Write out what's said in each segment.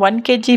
1 kg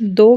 2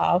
1/2